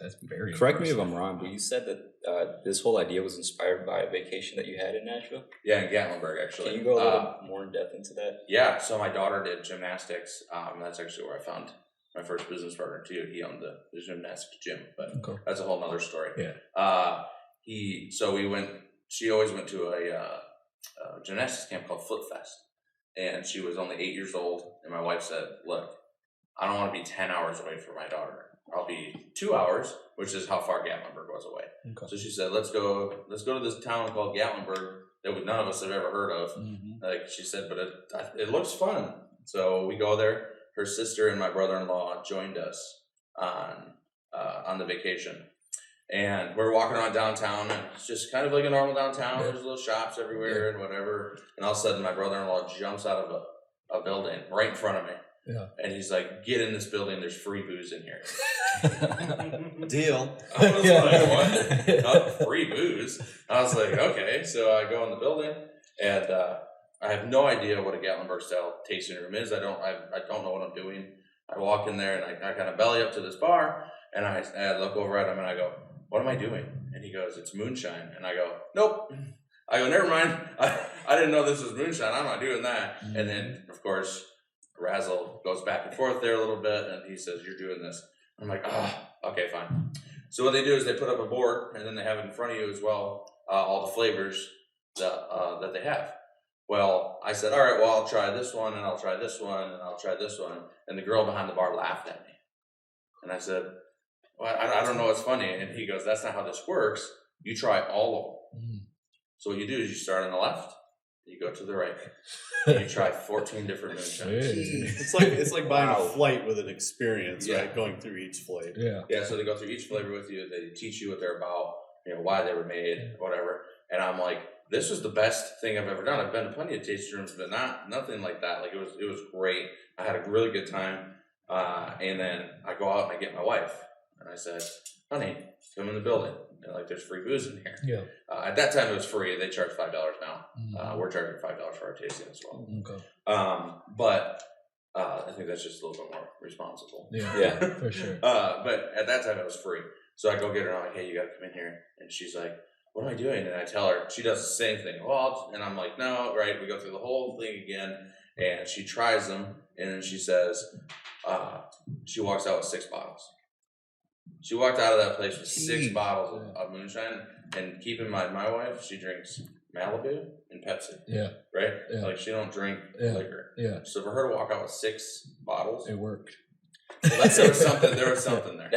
That's very. Correct me if I'm wrong, but you said that this whole idea was inspired by a vacation that you had in Nashville. Yeah, in Gatlinburg, actually. Can you go a little more in depth into that? Yeah, so my daughter did gymnastics. That's actually where I found my first business partner too. He owned the gymnastics gym, but that's a whole nother story. Yeah. She always went to a gymnastics camp called Flip Fest, and she was only 8 years old. And my wife said, "Look, I don't want to be 10 hours away from my daughter. I'll be 2 hours, which is how far Gatlinburg was away." Okay. So she said, let's go to this town called Gatlinburg that none of us have ever heard of. Like she said, but it looks fun. So we go there. Her sister and my brother-in-law joined us on the vacation. And we're walking around downtown, and it's just kind of like a normal downtown. There's little shops everywhere and whatever. And all of a sudden, my brother-in-law jumps out of a building right in front of me. Yeah. And he's like, "Get in this building. There's free booze in here." Deal. I was like, "What? Not free booze?" I was like, "Okay." So I go in the building, and I have no idea what a Gatlinburg style tasting room is. I don't know what I'm doing. I walk in there, and I kind of belly up to this bar, and I look over at him, and I go, "What am I doing?" And he goes, "It's moonshine." And I go, "Nope." I go, "Never mind. I didn't know this was moonshine. I'm not doing that." And then, of course, Razzle goes back and forth there a little bit, and he says, "You're doing this." I'm like, okay, fine. So what they do is they put up a board, and then they have it in front of you as well, all the flavors that they have. Well, I said, all right, well, I'll try this one, and I'll try this one, and I'll try this one. And the girl behind the bar laughed at me. And I said, "Well, I don't know what's funny." And he goes, "That's not how this works. You try all of them." So what you do is you start on the left, you go to the right, and you try 14 different moonshines. It's like buying a flight with an experience, right? Going through each flavor. Yeah. So they go through each flavor with you. They teach you what they're about, why they were made, whatever. And I'm like, this was the best thing I've ever done. I've been to plenty of tasting rooms, but nothing like that. Like it was great. I had a really good time. And then I go out and I get my wife, and I said, "Honey, come in the building. There's free booze in here." Yeah. At that time, it was free. They charge $5 now. We're charging $5 for our tasting as well. Okay. But I think that's just a little bit more responsible. Yeah, for sure. But at that time, it was free. So I go get her, and I'm like, "Hey, you got to come in here." And she's like, "What am I doing?" And I tell her, she does the same thing. And I'm like, "No," right? We go through the whole thing again, and she tries them, and then she says, she walks out with 6 bottles. She walked out of that place with 6 bottles of moonshine. And keep in mind, my wife, she drinks Malibu and Pepsi. Yeah. Right? Yeah. She don't drink liquor. Yeah. So for her to walk out with 6 bottles, it worked. there was something there.